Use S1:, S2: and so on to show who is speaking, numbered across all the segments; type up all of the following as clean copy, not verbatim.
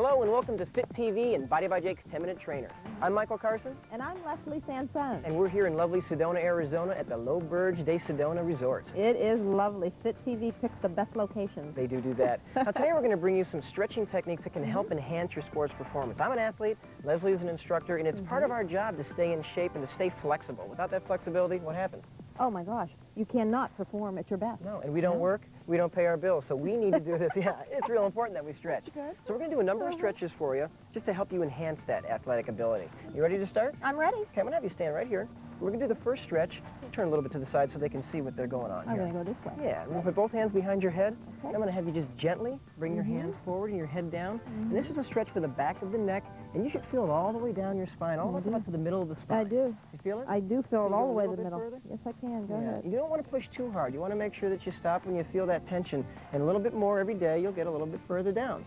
S1: Hello and welcome to Fit TV and Body by Jake's 10-Minute Trainer. I'm Michael Carson.
S2: And I'm Leslie Sanson.
S1: And we're here in lovely Sedona, Arizona at the Low Burge de Sedona Resort.
S2: It is lovely. Fit TV picks the best locations.
S1: They do that. Now today we're going to bring you some stretching techniques that can help enhance your sports performance. I'm an athlete, Leslie is an instructor, and it's part of our job to stay in shape and to stay flexible. Without that flexibility, what happens?
S2: Oh my gosh, you cannot perform at your best.
S1: No, and we don't work, we don't pay our bills, so we need to do this. Yeah, it's real important that we stretch.
S2: Good.
S1: So we're going to do a number of stretches for you just to help you enhance that athletic ability. You ready to start?
S2: I'm ready.
S1: Okay, I'm going to have you stand right here. We're going to do the first stretch. Turn a little bit to the side so they can see what they're going on
S2: I'm
S1: here.
S2: going to go this way.
S1: Yeah, I'm going to put both hands behind your head.
S2: Okay.
S1: I'm going to have you just gently bring your hands forward and your head down. And this is a stretch for the back of the neck, and you should feel it all the way down your spine, all the way up to the middle of the spine.
S2: I do.
S1: You feel it?
S2: I do feel it all the way to the
S1: bit
S2: middle.
S1: further?
S2: Yes, I can. Go ahead.
S1: You don't want to push too hard. You want to make sure that you stop when you feel that tension. And a little bit more every day, you'll get a little bit further down.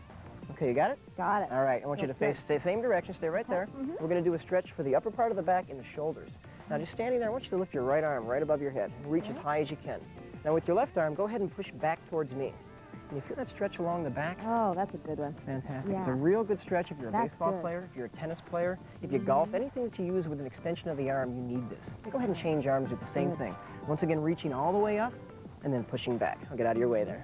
S1: Okay, you got it?
S2: Got it.
S1: All right, I want you to face the same direction. Stay right there. We're going to do a stretch for the upper part of the back and the shoulders. Now, just standing there, I want you to lift your right arm right above your head. Reach as high as you can. Now, with your left arm, go ahead and push back towards me. Can you feel that stretch along the back?
S2: Oh, that's a good one.
S1: Fantastic.
S2: Yeah.
S1: It's a real good stretch if you're a
S2: That's
S1: baseball
S2: good.
S1: player, if you're a tennis player, if you golf, anything that you use with an extension of the arm, you need this. Go ahead and change arms, do the same thing. Once again, reaching all the way up and then pushing back. I'll get out of your way there.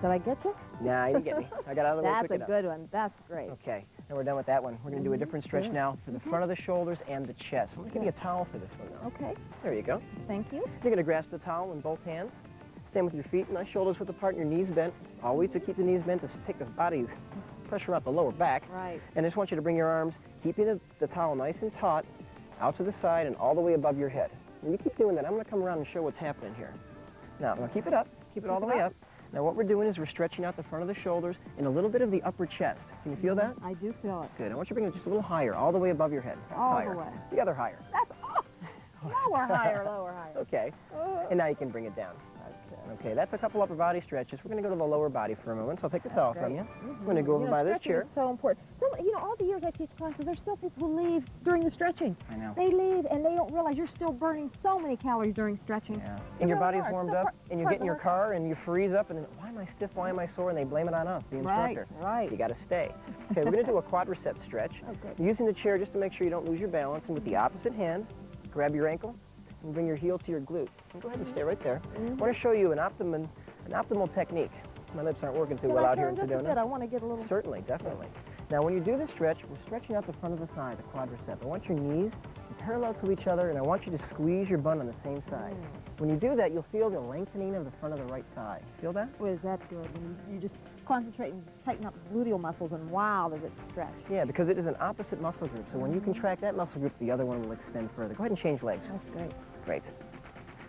S2: Did I get you?
S1: Nah, you didn't get me. I got out of the way
S2: That's
S1: quick
S2: a
S1: enough.
S2: good one. That's great.
S1: Okay, now we're done with that one. We're going to do a different stretch now for the front of the shoulders and the chest. I'm going to give you a towel for this one now.
S2: Okay.
S1: There you go.
S2: Thank you.
S1: You're going to grasp the towel in both hands. Stand with your feet nice shoulders width apart and your knees bent. Always to keep the knees bent to take the body's pressure out the lower back.
S2: Right.
S1: And I just want you to bring your arms, keeping the towel nice and taut, out to the side and all the way above your head. When you keep doing that, I'm going to come around and show what's happening here. Now, I'm going to keep it up. Keep it all the way up. Now, what we're doing is we're stretching out the front of the shoulders and a little bit of the upper chest. Can you feel that?
S2: I do feel it.
S1: Good. I want you to bring it just a little higher, all the way above your head.
S2: All
S1: higher.
S2: the way.
S1: The other higher.
S2: That's lower, higher, lower, higher.
S1: Okay. And now you can bring it down. Okay, that's a couple upper body stretches. We're going to go to the lower body for a moment, so I'll take the towel from you. I'm going to go over by this chair.
S2: Stretching is so important. So, all the years I teach classes, there's still people who leave during the stretching.
S1: I know.
S2: They leave and they don't realize you're still burning so many calories during stretching.
S1: Yeah. And your body's warmed up, and you get in your car, and you freeze up, and then, why am I stiff, why am I sore? And they blame it on us, the instructor.
S2: Right.
S1: You got to stay. Okay, we're going to do a quadricep stretch.
S2: Okay.
S1: Using the chair just to make sure you don't lose your balance, and with the opposite hand, grab your ankle, and bring your heel to your glute. And go ahead and stay right there. I want to show you an optimal technique. My lips aren't working too well out here in Sedona.
S2: I want to get a little...
S1: Certainly, definitely. Now, when you do this stretch, we're stretching out the front of the thigh, the quadricep. I want your knees parallel to each other, and I want you to squeeze your bun on the same side. When you do that, you'll feel the lengthening of the front of the right thigh. Feel that?
S2: Well, is that good? And you just concentrate and tighten up the gluteal muscles, and wow, does it stretch.
S1: Yeah, because it is an opposite muscle group. So when you contract that muscle group, the other one will extend further. Go ahead and change legs.
S2: That's great.
S1: Great.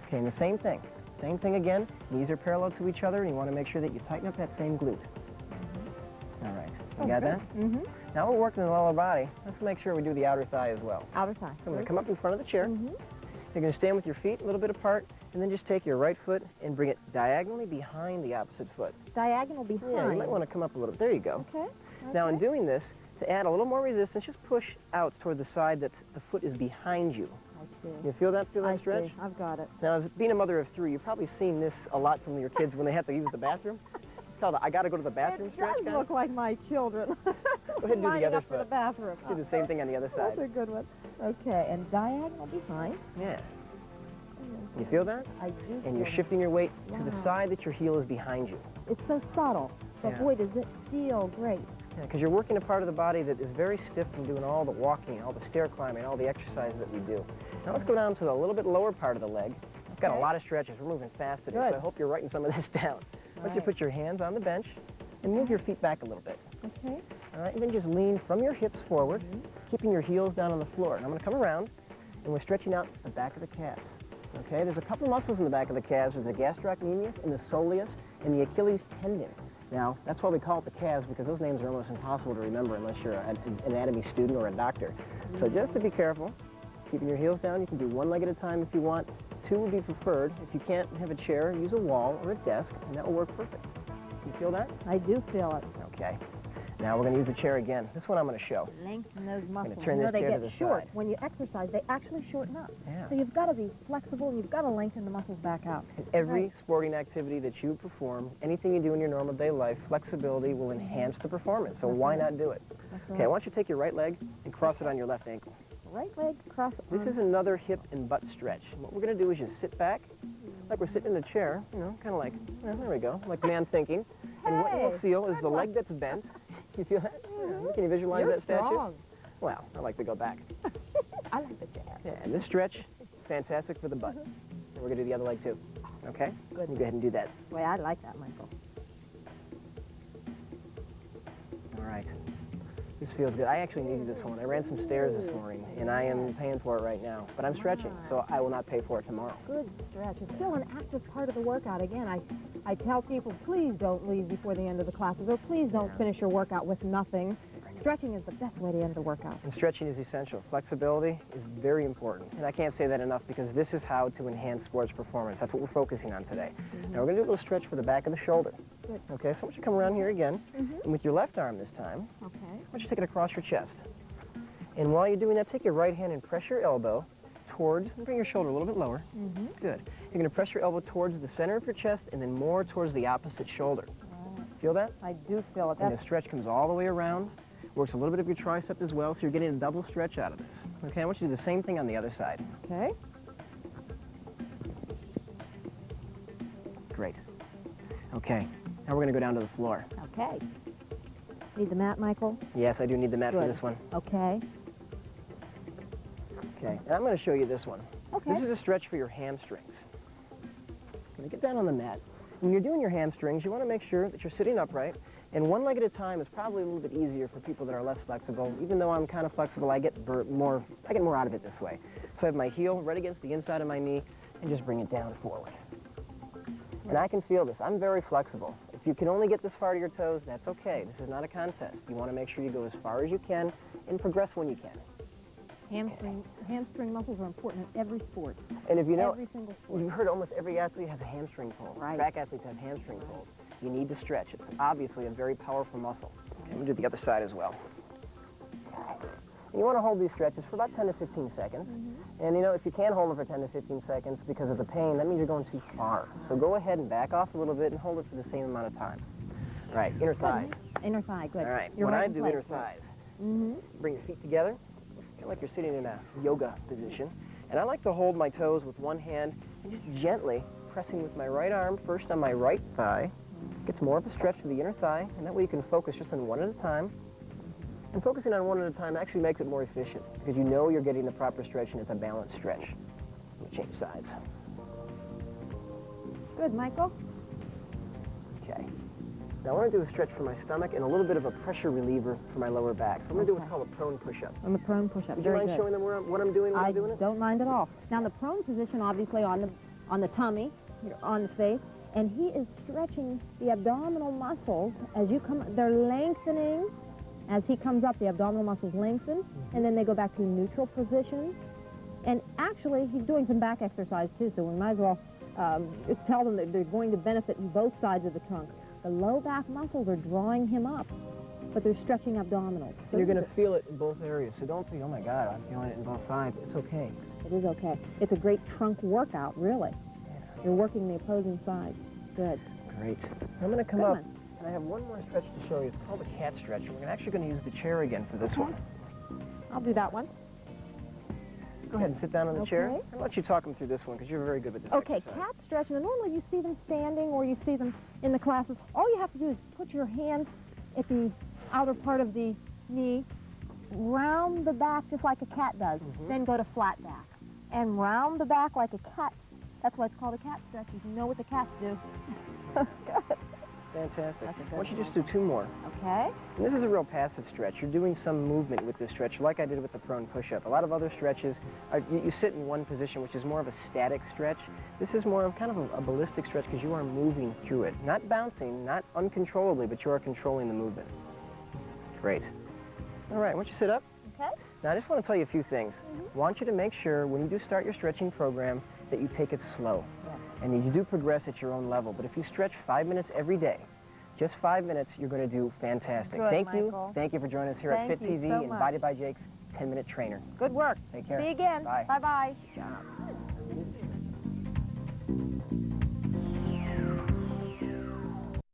S1: Okay, and the same thing. Same thing again. Knees are parallel to each other, and you want to make sure that you tighten up that same glute. All right. You got that? Now we're working the lower body. Let's make sure we do the outer thigh as well.
S2: Outer thigh.
S1: So I'm going to come up in front of the chair. You're going to stand with your feet a little bit apart, and then just take your right foot and bring it diagonally behind the opposite foot.
S2: Diagonal behind.
S1: Yeah, you might want to come up a little bit. There you go.
S2: Okay.
S1: Now, in doing this, to add a little more resistance, just push out toward the side that the foot is behind you.
S2: I see.
S1: You feel that stretch?
S2: See. I've got it.
S1: Now, as being a mother of 3, you've probably seen this a lot from your kids when they have to use the bathroom. It's called I got to go to the bathroom stretch.
S2: It does look like my children.
S1: Go ahead and do the other
S2: up for the
S1: foot.
S2: bathroom.
S1: Do the same thing on the other side.
S2: That's a good one. Okay, and diagonal behind.
S1: Yeah. You feel that?
S2: I do.
S1: And you're shifting your weight to the side that your heel is behind you.
S2: It's so subtle, but
S1: Yeah.
S2: boy, does it feel great.
S1: Yeah, because you're working a part of the body that is very stiff from doing all the walking, all the stair climbing, all the exercises that we do. Now let's go down to the little bit lower part of the leg. We've got a lot of stretches. We're moving fast today, so I hope you're writing some of this down. I want you to put your hands on the bench and move your feet back a little bit.
S2: Okay.
S1: All right, and then just lean from your hips forward, keeping your heels down on the floor. And I'm going to come around, and we're stretching out the back of the calves. Okay, there's a couple muscles in the back of the calves. There's the gastrocnemius and the soleus and the Achilles tendon. Now, that's why we call it the calves, because those names are almost impossible to remember unless you're an anatomy student or a doctor. So just to be careful, keeping your heels down, you can do one leg at a time if you want. 2 would be preferred. If you can't have a chair, use a wall or a desk, and that will work perfect. You feel that?
S2: I do feel it.
S1: Okay. Now we're going to use the chair again. This one I'm going to show.
S2: Lengthen those muscles.
S1: turn
S2: You know,
S1: this
S2: they
S1: chair to
S2: get
S1: the
S2: short.
S1: side.
S2: When you exercise, they actually shorten up.
S1: Yeah.
S2: So you've got to be flexible, and you've got to lengthen the muscles back out.
S1: In every sporting activity that you perform, anything you do in your normal day life, flexibility will enhance the performance. So why not do it?
S2: That's
S1: Okay, I want you to take your right leg and cross it on your left ankle.
S2: Right leg cross.
S1: This is another hip and butt stretch. And what we're going to do is just sit back, like we're sitting in a chair, you know, kind of like, there we go, like man thinking. And what you'll feel is the leg that's bent. You feel that? Yeah. Can you visualize
S2: You're
S1: that statue?
S2: strong.
S1: Well, I like to go back.
S2: I like the chair.
S1: Yeah, and this stretch, fantastic for the butt. And we're going to do the other leg too. Okay?
S2: Good.
S1: You go ahead and do that.
S2: Boy, I like that, Michael.
S1: All right. This feels good. I actually needed this one. I ran some stairs this morning, and I am paying for it right now. But I'm stretching, so I will not pay for it tomorrow.
S2: Good stretch. It's still an active part of the workout. Again, I tell people, please don't leave before the end of the classes, or please don't finish your workout with nothing. Stretching is the best way to end the workout.
S1: And stretching is essential. Flexibility is very important. And I can't say that enough because this is how to enhance sports performance. That's what we're focusing on today. Now we're going to do a little stretch for the back of the shoulder.
S2: Good.
S1: Okay, so I want you to come around here again. And with your left arm this time,
S2: Okay.
S1: I want you to take it across your chest. And while you're doing that, take your right hand and press your elbow towards, and bring your shoulder a little bit lower. Good. You're going to press your elbow towards the center of your chest and then more towards the opposite shoulder. Feel that?
S2: I do feel it.
S1: And the stretch comes all the way around. Works a little bit of your tricep as well, so you're getting a double stretch out of this. Okay, I want you to do the same thing on the other side.
S2: Okay.
S1: Great. Okay, now we're going to go down to the floor.
S2: Okay. Need the mat, Michael?
S1: Yes, I do need the mat for
S2: Good.
S1: this one.
S2: Okay.
S1: Okay, and I'm going to show you this one.
S2: Okay.
S1: This is a stretch for your hamstrings. Going to get down on the mat. When you're doing your hamstrings, you want to make sure that you're sitting upright, and one leg at a time is probably a little bit easier for people that are less flexible. Even though I'm kind of flexible, I get more out of it this way. So I have my heel right against the inside of my knee, and just bring it down forward. And I can feel this. I'm very flexible. If you can only get this far to your toes, that's okay. This is not a contest. You want to make sure you go as far as you can and progress when you can.
S2: Hamstring muscles are important in every sport.
S1: And if you know,
S2: Every single sport.
S1: you've heard almost every athlete has a hamstring pull.
S2: Right.
S1: Track athletes have hamstring pulls. You need to stretch. It's obviously a very powerful muscle. Okay, I'm going to do the other side as well. And you want to hold these stretches for about 10 to 15 seconds. And you know, if you can't hold them for 10 to 15 seconds because of the pain, that means you're going too far. So go ahead and back off a little bit and hold it for the same amount of time. All right, inner thighs.
S2: Inner thigh, good.
S1: All right,
S2: You're
S1: when
S2: right
S1: I
S2: in
S1: do
S2: place.
S1: inner thighs,
S2: Mm-hmm.
S1: bring your feet together, kind of like you're sitting in a yoga position. And I like to hold my toes with one hand and just gently pressing with my right arm first on my right thigh. Gets more of a stretch to the inner thigh, and that way you can focus just on one at a time. And focusing on one at a time actually makes it more efficient because you know you're getting the proper stretch and it's a balanced stretch. Let me change sides.
S2: Good, Michael.
S1: Okay. Now I want to do a stretch for my stomach and a little bit of a pressure reliever for my lower back. So I'm going to do what's called a prone push-up.
S2: On the prone push-up.
S1: Would you
S2: Very
S1: mind
S2: good.
S1: showing them what I'm doing when
S2: I
S1: I'm doing it?
S2: don't mind at all. Now, the prone position, obviously, on the tummy, on the face, and he is stretching the abdominal muscles as you come. They're lengthening as he comes up. The abdominal muscles lengthen, and then they go back to neutral position. And actually, he's doing some back exercise too. So we might as well tell them that they're going to benefit in both sides of the trunk. The low back muscles are drawing him up, but they're stretching abdominals.
S1: So you're going to feel it in both areas. So don't think, oh my God, I'm feeling it in both sides. It's okay.
S2: It is okay. It's a great trunk workout, really. You're working the opposing side. Good.
S1: Great. I'm going to come
S2: Good
S1: up,
S2: one.
S1: and I have one more stretch to show you. It's called a cat stretch. And we're actually going to use the chair again for this one.
S2: I'll do that one.
S1: Go ahead and sit down on the chair.
S2: Okay.
S1: I'll let you talk them through this one because you're very good with this
S2: Okay,
S1: exercise.
S2: cat stretch. Now, normally you see them standing or you see them in the classes. All you have to do is put your hands at the outer part of the knee, round the back just like a cat does, then go to flat back. And round the back like a cat. That's why it's called a cat stretch. You know what the cats do. Good.
S1: Fantastic.
S2: That's a good
S1: Why don't you
S2: one.
S1: just do two more?
S2: Okay.
S1: And this is a real passive stretch. You're doing some movement with this stretch like I did with the prone push-up. A lot of other stretches, you sit in one position, which is more of a static stretch. This is more of kind of a ballistic stretch because you are moving through it. Not bouncing, not uncontrollably, but you are controlling the movement. Great. All right, why don't you sit up?
S2: Okay.
S1: Now, I just want to tell you a few things. I want you to make sure when you do start your stretching program that you take it slow.
S2: Yes.
S1: And you do progress at your own level. But if you stretch 5 minutes every day, Just 5 minutes, you're going to do fantastic.
S2: Good,
S1: Thank
S2: Michael.
S1: you. Thank you for joining us here
S2: Thank
S1: at Fit
S2: you
S1: TV,
S2: so much.
S1: invited by Jake's 10-minute trainer.
S2: Good work.
S1: Take care.
S2: See you again.
S1: Bye.
S2: Bye-bye.
S1: Good job.